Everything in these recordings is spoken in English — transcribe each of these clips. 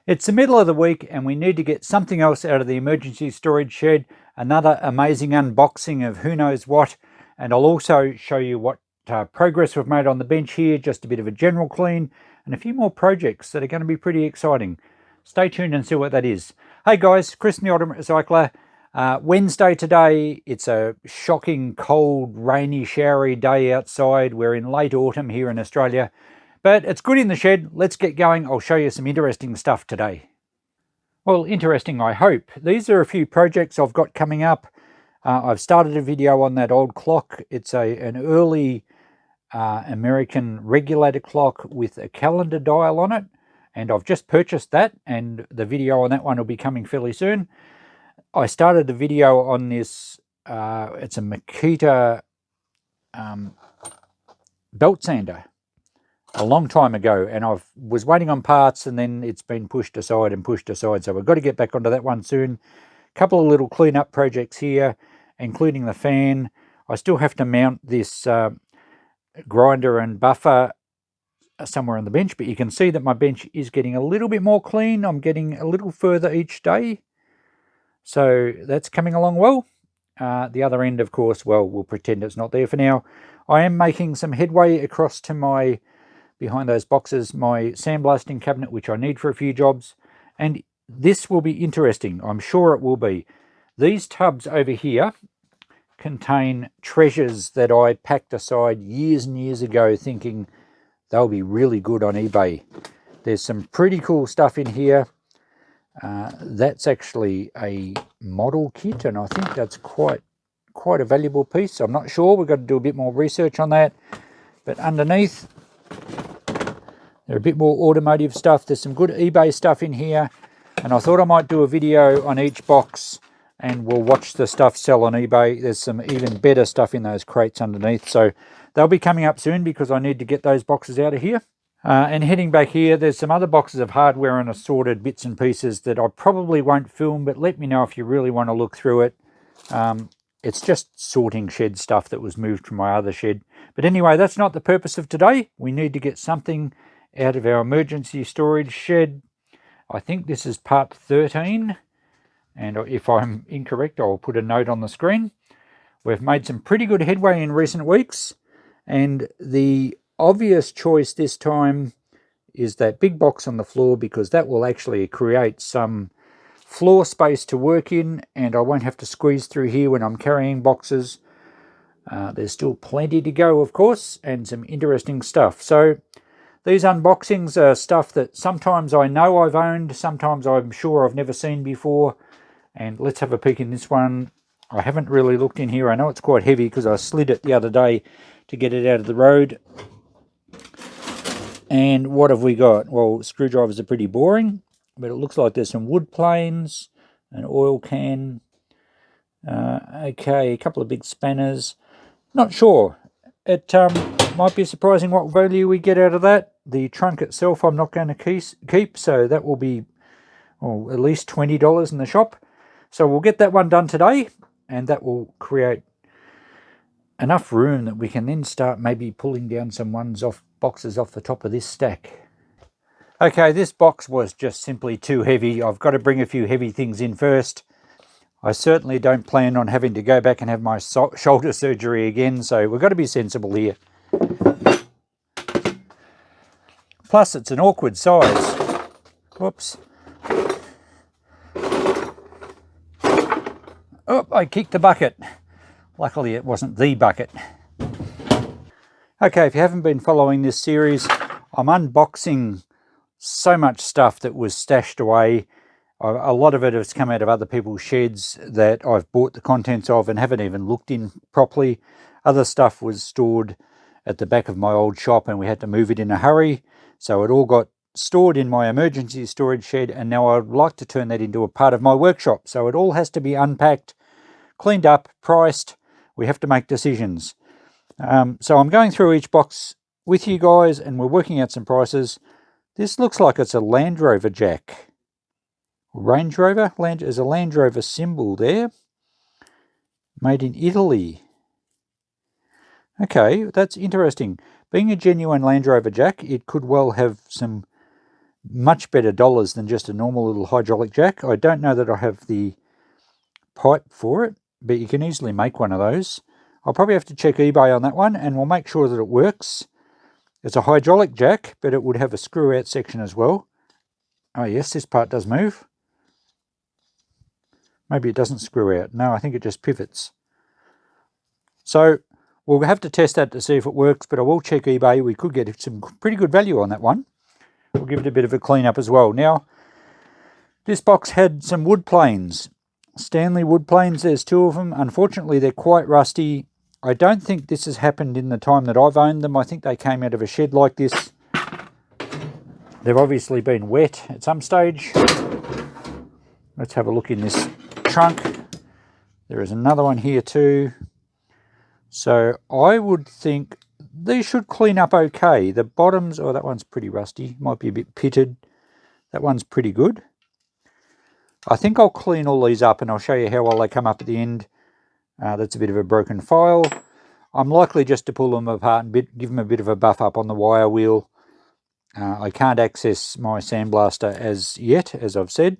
It's the middle of the week and we need to get something else out of the emergency storage shed. Another amazing unboxing of who knows what. And I'll also show you what progress we've made on the bench here, just a bit of a general clean and a few more projects that are going to be pretty exciting. Stay tuned and see what that is. Hey guys, Chris the Ultimate Recycler. Wednesday today. It's a shocking, cold, rainy, showery day outside. We're in late autumn here in Australia. But it's good in the shed. Let's get going. I'll show you some interesting stuff today. Well, interesting, I hope. These are a few projects I've got coming up. I've started a video on that old clock. It's an early American regulator clock with a calendar dial on it. And I've just purchased that, and the video on that one will be coming fairly soon. I started a video on this. It's a Makita belt sander a long time ago, and I was waiting on parts, and then it's been pushed aside, so we've got to get back onto that one soon. A couple of little cleanup projects here, including the fan. I still have to mount this grinder and buffer somewhere on the bench, but you can see that my bench is getting a little bit more clean. I'm getting a little further each day, so that's coming along well. The other end, of course, well, we'll pretend it's not there for now. I am making some headway across to my, behind those boxes, my sandblasting cabinet, which I need for a few jobs. And this will be interesting. I'm sure it will be. These tubs over here contain treasures that I packed aside years and years ago thinking they'll be really good on eBay. There's some pretty cool stuff in here. That's actually a model kit, and I think that's quite a valuable piece. I'm not sure. We've got to do a bit more research on that. But underneath, there's a bit more automotive stuff. There's some good eBay stuff in here, and I thought I might do a video on each box, and we'll watch the stuff sell on eBay. There's some even better stuff in those crates underneath, so they'll be coming up soon because I need to get those boxes out of here. And heading back here, there's some other boxes of hardware and assorted bits and pieces that I probably won't film, but let me know if you really want to look through it. It's just sorting shed stuff that was moved from my other shed. But anyway, that's not the purpose of today. We need to get something out of our emergency storage shed. I think this is part 13. And if I'm incorrect, I'll put a note on the screen. We've made some pretty good headway in recent weeks. And the obvious choice this time is that big box on the floor, because that will actually create some floor space to work in, and I won't have to squeeze through here when I'm carrying boxes. There's still plenty to go, of course, and some interesting stuff. So these unboxings are stuff that sometimes I know I've owned, sometimes I'm sure I've never seen before. And let's have a peek in this one. I haven't really looked in here. I know it's quite heavy because I slid it the other day to get it out of the road. And what have we got? Well, screwdrivers are pretty boring, but it looks like there's some wood planes, an oil can. Okay, a couple of big spanners. Not sure. It might be surprising what value we get out of that. The trunk itself I'm not going to keep, so that will be at least $20 in the shop. So we'll get that one done today, and that will create enough room that we can then start maybe pulling down some boxes off the top of this stack. Okay, this box was just simply too heavy. I've got to bring a few heavy things in first. I certainly don't plan on having to go back and have my shoulder surgery again, so we've got to be sensible here. Plus, it's an awkward size. Whoops. Oh, I kicked the bucket. Luckily, it wasn't the bucket. Okay, if you haven't been following this series, I'm unboxing so much stuff that was stashed away. A lot of it has come out of other people's sheds that I've bought the contents of and haven't even looked in properly. Other stuff was stored at the back of my old shop and we had to move it in a hurry. So it all got stored in my emergency storage shed, and now I'd like to turn that into a part of my workshop. So it all has to be unpacked, cleaned up, priced. We have to make decisions. So I'm going through each box with you guys and we're working out some prices. This looks like it's a Land Rover jack. Range Rover? There's a Land Rover symbol there. Made in Italy. Okay, that's interesting. Being a genuine Land Rover jack, it could well have some much better dollars than just a normal little hydraulic jack. I don't know that I have the pipe for it, but you can easily make one of those. I'll probably have to check eBay on that one, and we'll make sure that it works. It's a hydraulic jack, but it would have a screw out section as well. Oh yes, this part does move. Maybe it doesn't screw out. No, I think it just pivots. So we'll have to test that to see if it works, but I will check eBay. We could get some pretty good value on that one. We'll give it a bit of a clean up as well. Now, this box had some wood planes. Stanley wood planes, there's 2 of them. Unfortunately, they're quite rusty. I don't think this has happened in the time that I've owned them. I think they came out of a shed like this. They've obviously been wet at some stage. Let's have a look in this trunk. There is another one here too. So I would think these should clean up okay. The bottoms, oh, that one's pretty rusty. Might be a bit pitted. That one's pretty good. I think I'll clean all these up and I'll show you how well they come up at the end. That's a bit of a broken file. I'm likely just to pull them apart and give them a bit of a buff up on the wire wheel. I can't access my sandblaster as yet, as I've said.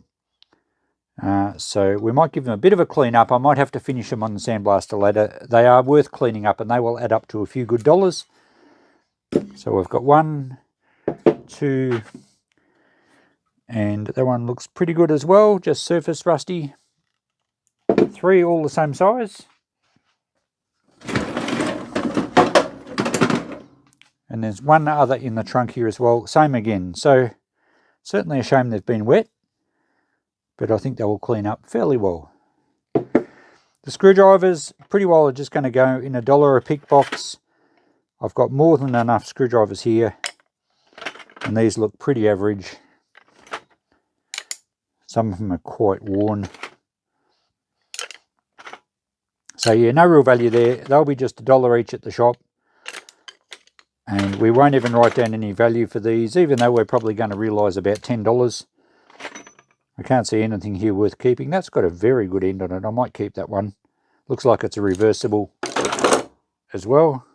So we might give them a bit of a clean up. I might have to finish them on the sandblaster ladder. They are worth cleaning up and they will add up to a few good dollars. So we've got 1, 2, and that one looks pretty good as well, just surface rusty. 3 all the same size. And there's one other in the trunk here as well, same again. So certainly a shame they've been wet, but I think they will clean up fairly well. The screwdrivers, pretty well, are just going to go in $1 a pick box. I've got more than enough screwdrivers here, and these look pretty average. Some of them are quite worn. So yeah, no real value there. They'll be just $1 each at the shop. And we won't even write down any value for these, even though we're probably going to realise about $10. I can't see anything here worth keeping. That's got a very good end on it. I might keep that one. Looks like it's a reversible as well.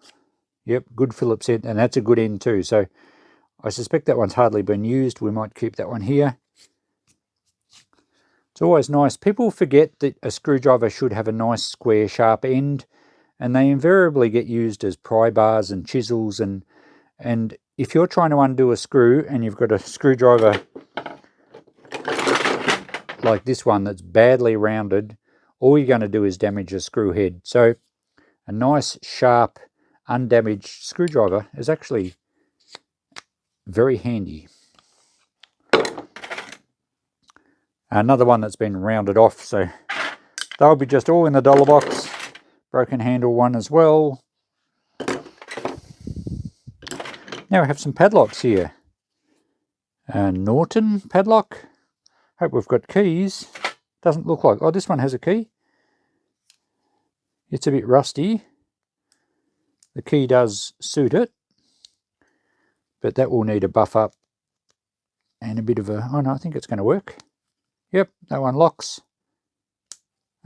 Yep, good Phillips end, and that's a good end too. So I suspect that one's hardly been used. We might keep that one here. It's always nice. People forget that a screwdriver should have a nice square sharp end, and they invariably get used as pry bars and chisels, and if you're trying to undo a screw and you've got a screwdriver like this one that's badly rounded, all you're going to do is damage the screw head. So a nice sharp undamaged screwdriver is actually very handy. Another one that's been rounded off, so they'll be just all in the $1 box. Broken handle one as well. Now we have some padlocks here. Norton padlock. Hope we've got keys. Doesn't look like... Oh, this one has a key. It's a bit rusty. The key does suit it, but that will need a buff up and a bit of a... Oh no, I think it's going to work. Yep, that one locks.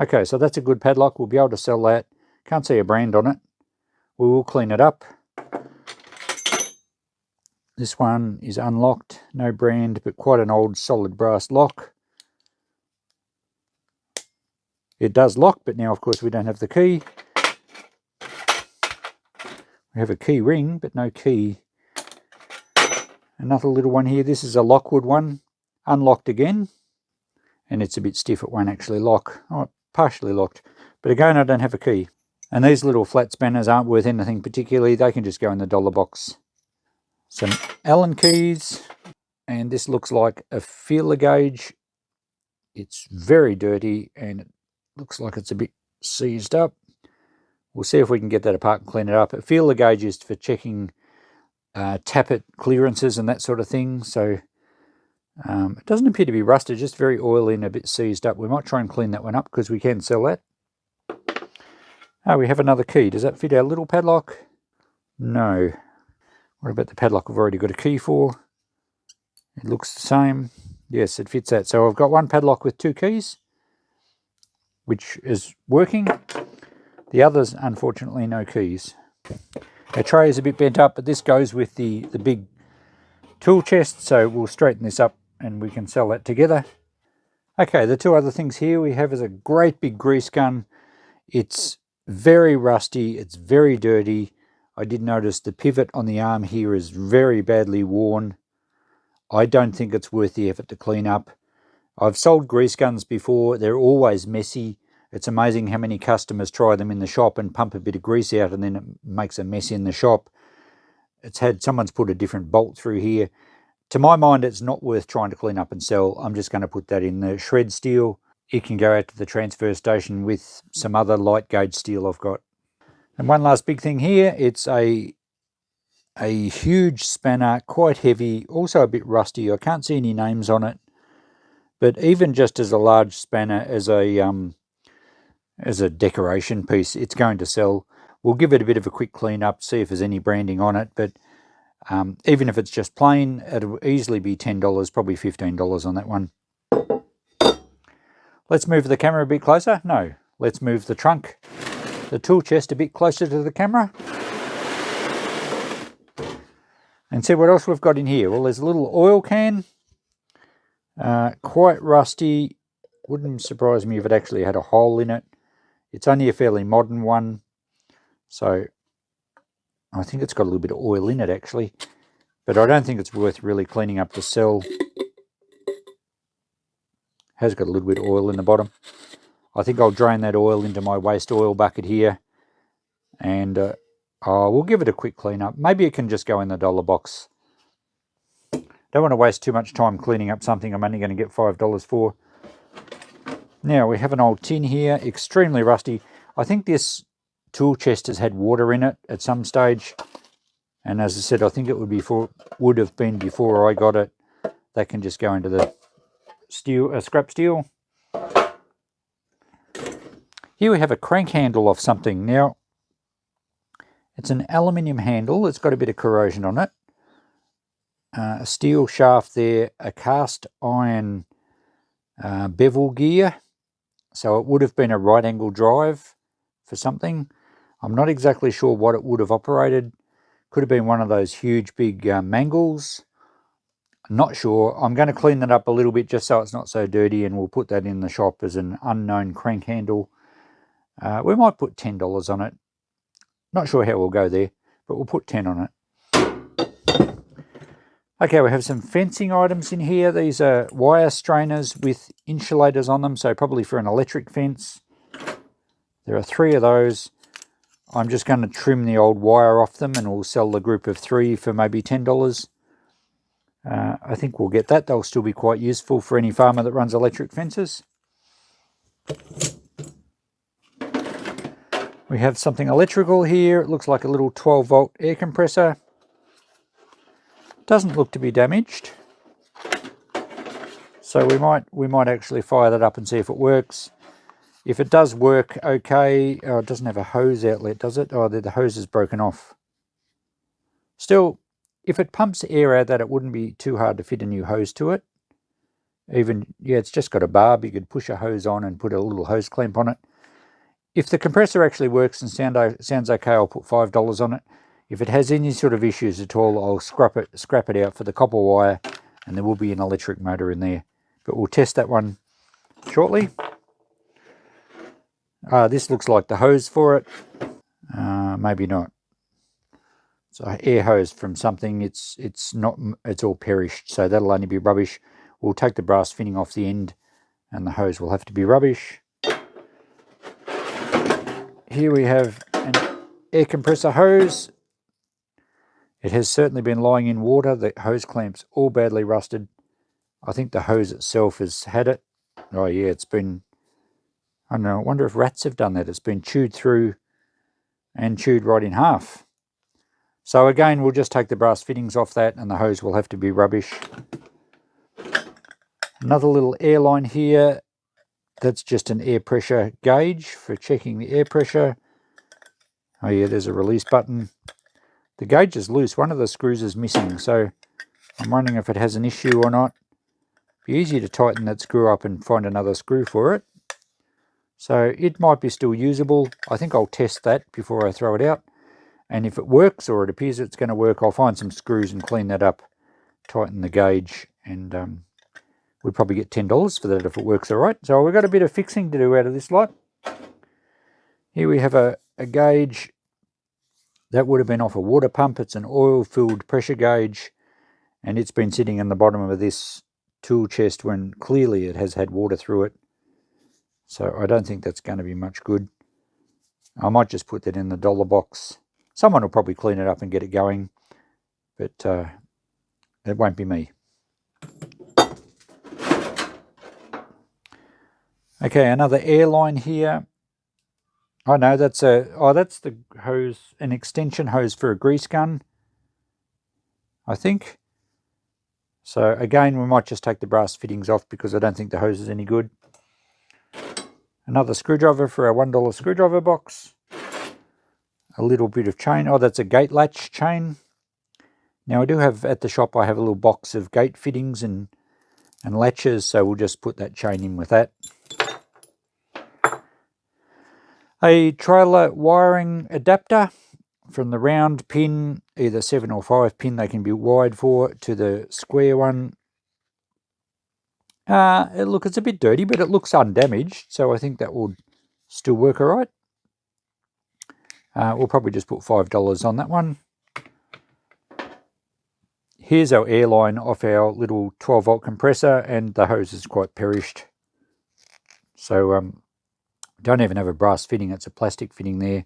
Okay, so that's a good padlock. We'll be able to sell that. Can't see a brand on it. We will clean it up. This one is unlocked. No brand, but quite an old solid brass lock. It does lock, but now, of course, we don't have the key. We have a key ring, but no key. Another little one here. This is a Lockwood one. Unlocked again. And it's a bit stiff. It won't actually lock. Oh, partially locked. But again, I don't have a key. And these little flat spanners aren't worth anything particularly. They can just go in the $1 box. Some Allen keys. And this looks like a feeler gauge. It's very dirty and it looks like it's a bit seized up. We'll see if we can get that apart and clean it up. A feeler gauge is for checking tappet clearances and that sort of thing. So it doesn't appear to be rusted, just very oily and a bit seized up. We might try and clean that one up because we can sell that. Oh, we have another key. Does that fit our little padlock? No. What about the padlock I've already got a key for? It looks the same. Yes, it fits that. So I've got one padlock with 2 keys, which is working. The others, unfortunately, no keys. Our tray is a bit bent up, but this goes with the big tool chest, so we'll straighten this up and we can sell that together. Okay, the two other things here we have is a great big grease gun. It's very rusty, it's very dirty. I did notice the pivot on the arm here is very badly worn. I don't think it's worth the effort to clean up. I've sold grease guns before, they're always messy. It's amazing how many customers try them in the shop and pump a bit of grease out and then it makes a mess in the shop. Someone's put a different bolt through here. To my mind, it's not worth trying to clean up and sell. I'm just going to put that in the shred steel. It can go out to the transfer station with some other light gauge steel I've got. And one last big thing here, it's a huge spanner, quite heavy, also a bit rusty. I can't see any names on it. But even just as a large spanner, as a decoration piece, it's going to sell. We'll give it a bit of a quick clean up, see if there's any branding on it, but even if it's just plain, it'll easily be $10, probably $15 on that one. Let's move the camera a bit closer. No, let's move the trunk, the tool chest a bit closer to the camera. And see what else we've got in here. Well, there's a little oil can, quite rusty. Wouldn't surprise me if it actually had a hole in it. It's only a fairly modern one, so I think it's got a little bit of oil in it actually, but I don't think it's worth really cleaning up to sell. Has got a little bit of oil in the bottom. I think I'll drain that oil into my waste oil bucket here, and we'll give it a quick clean up. Maybe it can just go in the dollar box. Don't want to waste too much time cleaning up something I'm only going to get $5 for. Now we have an old tin here, extremely rusty. I think this tool chest has had water in it at some stage, and as I said, I think it would have been before I got it. That can just go into the steel, scrap steel. Here we have a crank handle of something. Now it's an aluminium handle. It's got a bit of corrosion on it. A steel shaft there, a cast iron bevel gear. So it would have been a right angle drive for something. I'm not exactly sure what it would have operated. Could have been one of those huge big mangles. I'm not sure. I'm going to clean that up a little bit just so it's not so dirty, and we'll put that in the shop as an unknown crank handle. We might put $10 on it. Not sure how we'll go there, but we'll put 10 on it. Okay, we have some fencing items in here. These are wire strainers with insulators on them, so probably for an electric fence. There are 3 of those. I'm just going to trim the old wire off them and we'll sell the group of 3 for maybe $10. I think we'll get that. They'll still be quite useful for any farmer that runs electric fences. We have something electrical here. It looks like a little 12-volt air compressor. Doesn't look to be damaged, so we might actually fire that up and see if it works. If it does work okay, it doesn't have a hose outlet, does it? Oh, the hose is broken off. Still, if it pumps air out that, it wouldn't be too hard to fit a new hose to it. Yeah, it's just got a barb. You could push a hose on and put a little hose clamp on it. If the compressor actually works and sounds okay, I'll put $5 on it. If it has any sort of issues at all, I'll scrap it out for the copper wire, and there will be an electric motor in there. But we'll test that one shortly. This looks like the hose for it. Maybe not. It's an air hose from something. It's all perished, so that'll only be rubbish. We'll take the brass finning off the end, and the hose will have to be rubbish. Here we have an air compressor hose. It has certainly been lying in water. The hose clamps all badly rusted. I think the hose itself has had it. Oh yeah, it's been, I don't know, I wonder if rats have done that. It's been chewed through and chewed right in half. So again, we'll just take the brass fittings off that, and the hose will have to be rubbish. Another little air line here. That's just an air pressure gauge for checking the air pressure. Oh yeah, there's a release button. The gauge is loose. One of the screws is missing, so I'm wondering if it has an issue or not. Be easy to tighten that screw up and find another screw for it. So it might be still usable. I think I'll test that before I throw it out. And if it works, or it appears it's going to work, I'll find some screws and clean that up tighten the gauge, and we'd probably get $10 for that if it works all right. So we've got a bit of fixing to do out of this lot. Here we have a gauge that would have been off a water pump. It's an oil-filled pressure gauge, and it's been sitting in the bottom of this tool chest when clearly it has had water through it. So I don't think that's going to be much good. I might just put that in the dollar box. Someone will probably clean it up and get it going, but it won't be me. Okay, another air line here. Oh no, that's the hose, an extension hose for a grease gun, I think. So again, we might just take the brass fittings off because I don't think the hose is any good. Another screwdriver for our $1 screwdriver box. A little bit of chain. Oh, that's a gate latch chain. Now I do have, at the shop, I have a little box of gate fittings and latches, so we'll just put that chain in with that. A trailer wiring adapter from the round pin, either 7 or 5 pin they can be wired for, to the square one. Look, it's a bit dirty, but it looks undamaged, so I think that will still work all right. We'll probably just put $5 on that one. Here's our air line off our little 12-volt compressor, and the hose is quite perished. So don't even have a brass fitting, it's a plastic fitting there.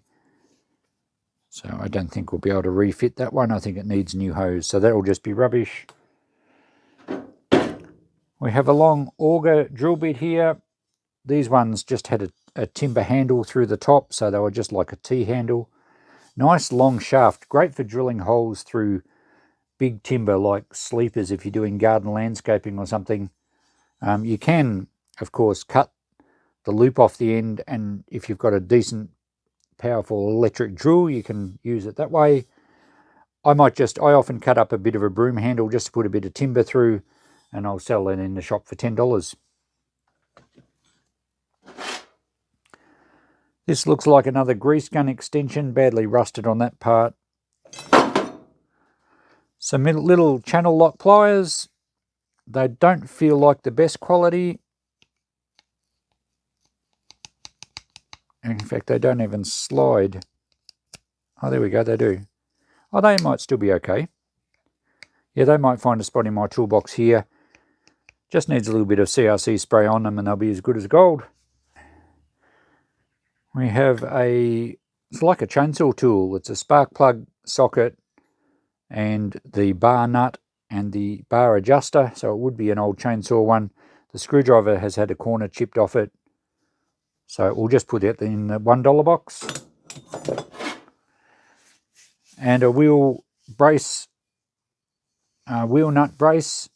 So I don't think we'll be able to refit that one. I think it needs new hose, so that'll just be rubbish. We have a long auger drill bit here. These ones just had a timber handle through the top, so they were just like a T-handle. Nice long shaft, great for drilling holes through big timber like sleepers if you're doing garden landscaping or something. You can, of course, cut the loop off the end, and if you've got a decent powerful electric drill, you can use it that way. I often cut up a bit of a broom handle just to put a bit of timber through, and I'll sell it in the shop for $10. This looks like another grease gun extension, badly rusted on that part. Some little channel lock pliers. They don't feel like the best quality. In fact, they don't even slide. Oh, there we go, they do. Oh, they might still be okay. Yeah, they might find a spot in my toolbox here. Just needs a little bit of CRC spray on them and they'll be as good as gold. We have it's like a chainsaw tool. It's a spark plug socket and the bar nut and the bar adjuster. So it would be an old chainsaw one. The screwdriver has had a corner chipped off it. So we'll just put that in the $1 box. And a wheel nut brace.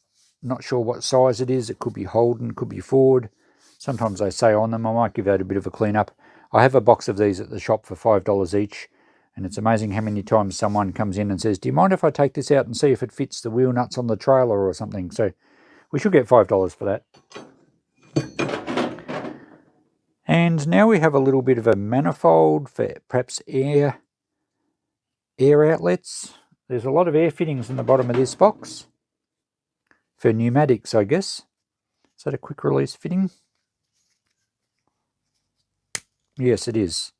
Not sure what size it is. It could be Holden, could be Ford. Sometimes they say on them. I might give that a bit of a clean up. I have a box of these at the shop for $5 each, and it's amazing how many times someone comes in and says, do you mind if I take this out and see if it fits the wheel nuts on the trailer or something? So we should get $5 for that. And now we have a little bit of a manifold for perhaps air outlets. There's a lot of air fittings in the bottom of this box. For pneumatics, I guess. Is that a quick release fitting? Yes, it is.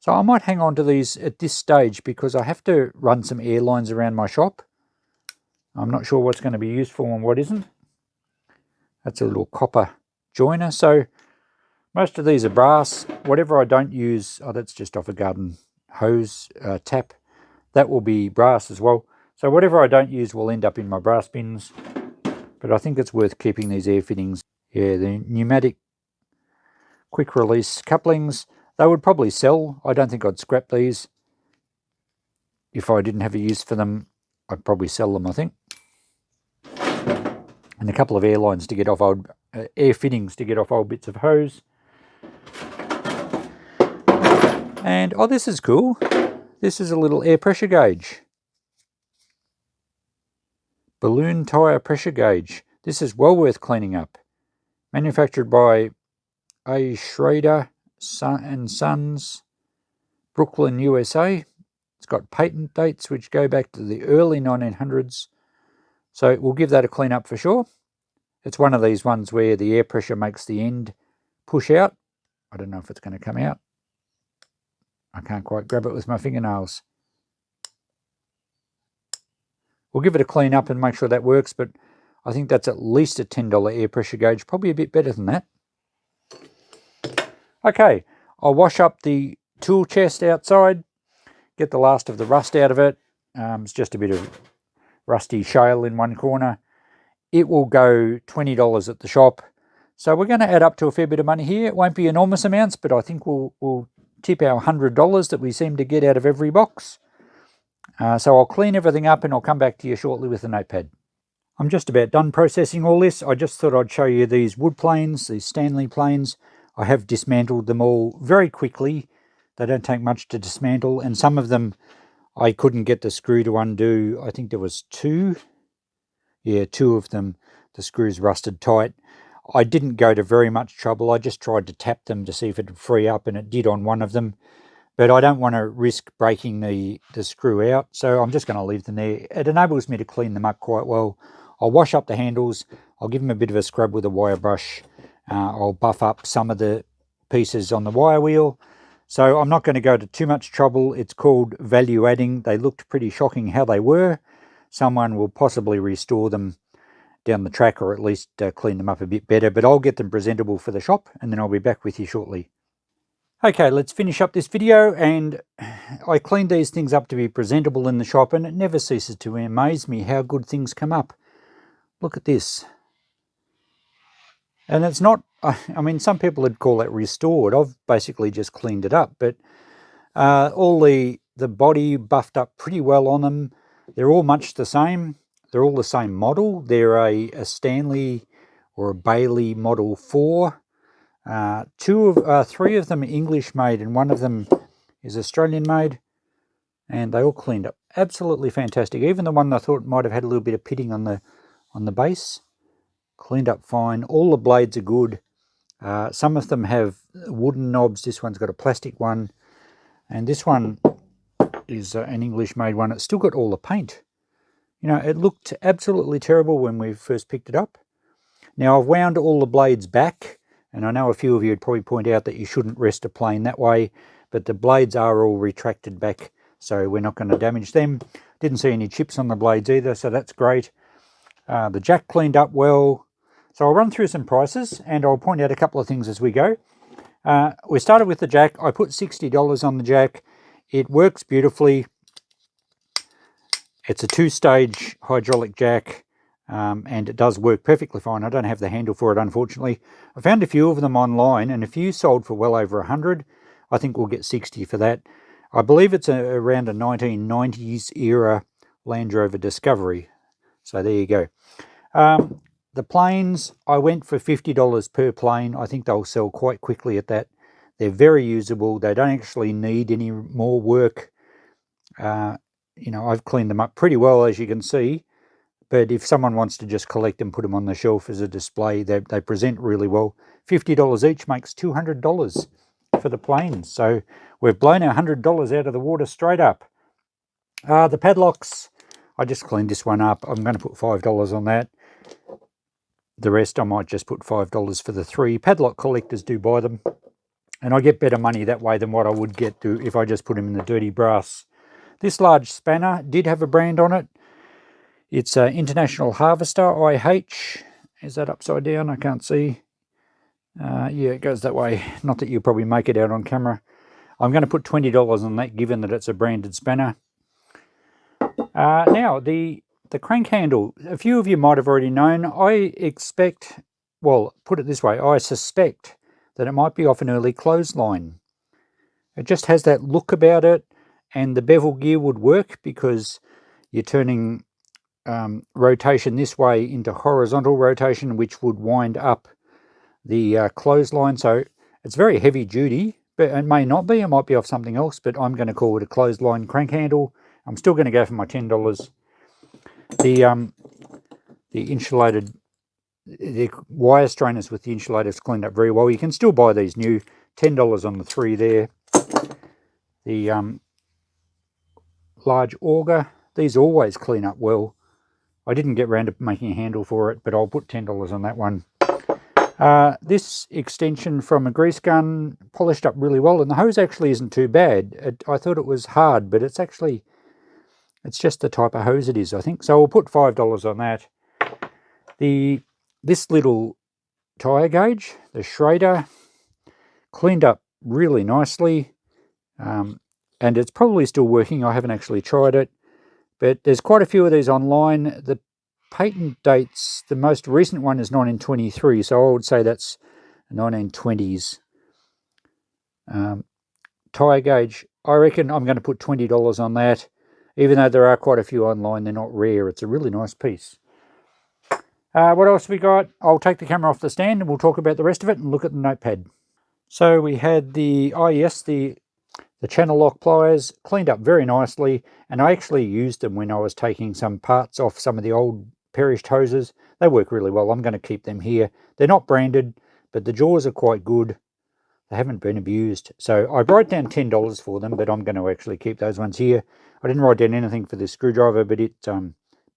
So I might hang on to these at this stage because I have to run some air lines around my shop. I'm not sure what's going to be useful and what isn't. That's a little copper joiner. So most of these are brass. Whatever I don't use, that's just off a garden hose tap. That will be brass as well. So whatever I don't use will end up in my brass bins. But I think it's worth keeping these air fittings. Yeah, the pneumatic quick release couplings, they would probably sell. I don't think I'd scrap these. If I didn't have a use for them, I'd probably sell them, I think. And a couple of air lines to get off old, air fittings to get off old bits of hose. And, oh, this is cool. This is a little air pressure gauge. Balloon tyre pressure gauge. This is well worth cleaning up. Manufactured by A. Schrader and Sons, Brooklyn, USA. It's got patent dates which go back to the early 1900s. So we'll give that a clean up for sure. It's one of these ones where the air pressure makes the end push out. I don't know if it's going to come out. I can't quite grab it with my fingernails. We'll give it a clean up and make sure that works, but I think that's at least a $10 air pressure gauge, probably a bit better than that. Okay, I'll wash up the tool chest outside, get the last of the rust out of it. It's just a bit of rusty shale in one corner. It will go $20 at the shop. So we're going to add up to a fair bit of money here. It won't be enormous amounts, but I think we'll tip our $100 that we seem to get out of every box. So I'll clean everything up and I'll come back to you shortly with a notepad. I'm just about done processing all this. I just thought I'd show you these wood planes, these Stanley planes. I have dismantled them all very quickly. They don't take much to dismantle, and some of them I couldn't get the screw to undo. I think there was two. Yeah, two of them, the screws rusted tight. I didn't go to very much trouble. I just tried to tap them to see if it would free up, and it did on one of them. But I don't want to risk breaking the screw out, so I'm just going to leave them there. It enables me to clean them up quite well. I'll wash up the handles. I'll give them a bit of a scrub with a wire brush. I'll buff up some of the pieces on the wire wheel. So I'm not going to go to too much trouble. It's called value adding. They looked pretty shocking how they were. Someone will possibly restore them down the track, or at least clean them up a bit better, but I'll get them presentable for the shop and then I'll be back with you shortly. Okay, let's finish up this video, and I cleaned these things up to be presentable in the shop, and it never ceases to amaze me how good things come up. Look at this. And it's not, I mean, some people would call it restored. I've basically just cleaned it up, but all the body buffed up pretty well on them. They're all much the same. They're all the same model. They're a Stanley or a Bailey Model 4. Three of them are English made, and one of them is Australian made, and they all cleaned up absolutely fantastic. Even the one I thought might have had a little bit of pitting on the base, cleaned up fine. All the blades are good. Some of them have wooden knobs. This one's got a plastic one, and this one is an English made one. It's still got all the paint. You know, it looked absolutely terrible when we first picked it up. Now I've wound all the blades back, and I know a few of you would probably point out that you shouldn't rest a plane that way, but the blades are all retracted back, so we're not going to damage them. Didn't see any chips on the blades either, so that's great. The jack cleaned up well. So I'll run through some prices, and I'll point out a couple of things as we go. We started with the jack. I put $60 on the jack. It works beautifully. It's a two-stage hydraulic jack, and it does work perfectly fine. I don't have the handle for it, unfortunately. I found a few of them online, and a few sold for well over 100. I think we'll get 60 for that. I believe it's around a 1990s era Land Rover Discovery. So there you go. The planes, I went for $50 per plane. I think they'll sell quite quickly at that. They're very usable. They don't actually need any more work. You know, I've cleaned them up pretty well, as you can see. But if someone wants to just collect them, put them on the shelf as a display, they present really well. $50 each makes $200 for the planes. So we've blown our $100 out of the water straight up. The padlocks, I just cleaned this one up. I'm going to put $5 on that. The rest I might just put $5 for the three. Padlock collectors do buy them, and I get better money that way than what I would get if I just put them in the dirty brass. This large spanner did have a brand on it. It's International Harvester, IH. Is that upside down? I can't see. Yeah, it goes that way. Not that you'll probably make it out on camera. I'm going to put $20 on that, given that it's a branded spanner. Now, the crank handle, a few of you might have already known. I expect, well, put it this way, I suspect that it might be off an early clothesline. It just has that look about it, and the bevel gear would work because you're turning rotation this way into horizontal rotation, which would wind up the clothesline. So it's very heavy duty, but it may not be. It might be off something else, but I'm going to call it a clothesline crank handle. I'm still going to go for my $10. The insulated, the wire strainers with the insulators cleaned up very well. You can still buy these new, $10 on the three there. The large auger, these always clean up well. I didn't get around to making a handle for it, but I'll put $10 on that one. This extension from a grease gun polished up really well, and the hose actually isn't too bad. I thought it was hard, but it's just the type of hose it is, I think. So we'll put $5 on that. This little tyre gauge, the Schrader, cleaned up really nicely, and it's probably still working. I haven't actually tried it, but there's quite a few of these online. The patent dates, the most recent one is 1923, so I would say that's 1920s. Tyre gauge, I reckon I'm going to put $20 on that. Even though there are quite a few online, they're not rare. It's a really nice piece. What else we got? I'll take the camera off the stand and we'll talk about the rest of it and look at the notepad. So we had the channel lock pliers cleaned up very nicely, and I actually used them when I was taking some parts off some of the old perished hoses. They work really well. I'm going to keep them here. They're not branded, but the jaws are quite good. They haven't been abused. So I wrote down $10 for them, but I'm going to actually keep those ones here. I didn't write down anything for this screwdriver, but it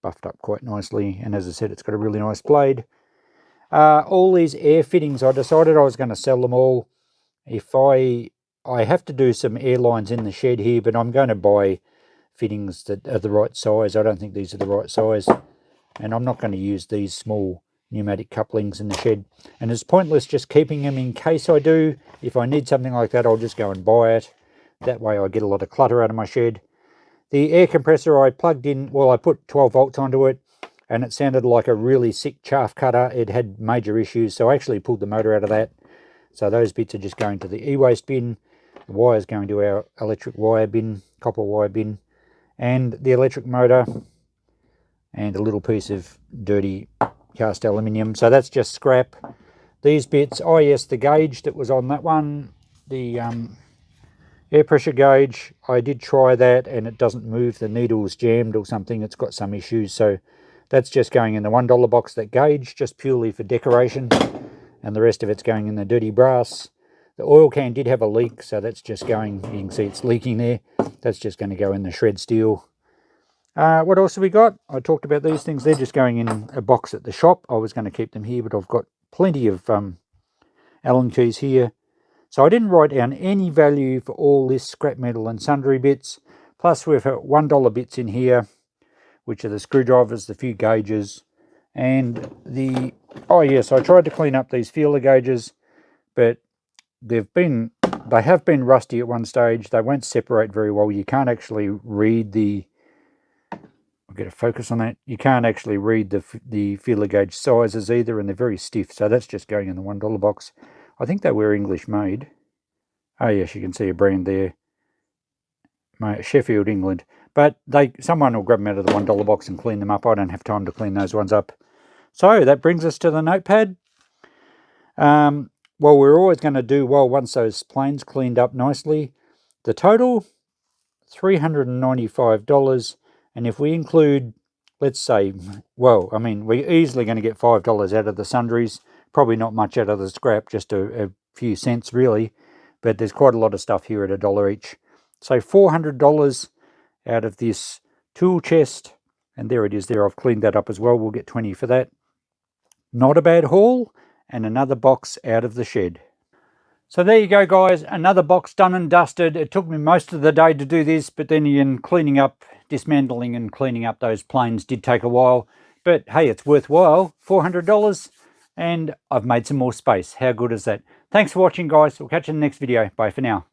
buffed up quite nicely. And as I said, it's got a really nice blade. All these air fittings, I decided I was going to sell them all. If I have to do some air lines in the shed here, but I'm going to buy fittings that are the right size. I don't think these are the right size. And I'm not going to use these small pneumatic couplings in the shed. And it's pointless just keeping them in case I do. If I need something like that, I'll just go and buy it. That way I get a lot of clutter out of my shed. The air compressor I plugged in, well, I put 12 volts onto it, and it sounded like a really sick chaff cutter. It had major issues, so I actually pulled the motor out of that. So those bits are just going to the e-waste bin. The wire's going to our electric wire bin, copper wire bin, and the electric motor, and a little piece of dirty cast aluminium. So that's just scrap. These bits, yes, the gauge that was on that one, the air pressure gauge, I did try that and it doesn't move. The needle's jammed or something. It's got some issues. So that's just going in the $1 box, that gauge, just purely for decoration. And the rest of it's going in the dirty brass. The oil can did have a leak, so that's just going, you can see it's leaking there. That's just going to go in the shred steel. What else have we got? I talked about these things. They're just going in a box at the shop. I was going to keep them here, but I've got plenty of Allen keys here. So I didn't write down any value for all this scrap metal and sundry bits. Plus we've got $1 bits in here, which are the screwdrivers, the few gauges, and the... Oh yes, I tried to clean up these feeler gauges, but they have been rusty at one stage. They won't separate very well. You can't actually read the... I'll get a focus on that. You can't actually read the feeler gauge sizes either, and they're very stiff. So that's just going in the $1 box. I think they were English made. Oh yes, you can see a brand there. Sheffield, England. But someone will grab them out of the $1 box and clean them up. I don't have time to clean those ones up. So that brings us to the notepad. Well, we're always going to do well once those planes cleaned up nicely. The total, $395. And if we include, let's say, well, I mean, we're easily going to get $5 out of the sundries. Probably not much out of the scrap, just a few cents really. But there's quite a lot of stuff here at $1 each. So $400 out of this tool chest. And there it is there. I've cleaned that up as well. We'll get 20 for that. Not a bad haul. And another box out of the shed. So there you go, guys. Another box done and dusted. It took me most of the day to do this, but then again, cleaning up, dismantling and cleaning up those planes did take a while. But hey, it's worthwhile. $400. And I've made some more space. How good is that? Thanks for watching, guys. We'll catch you in the next video. Bye for now.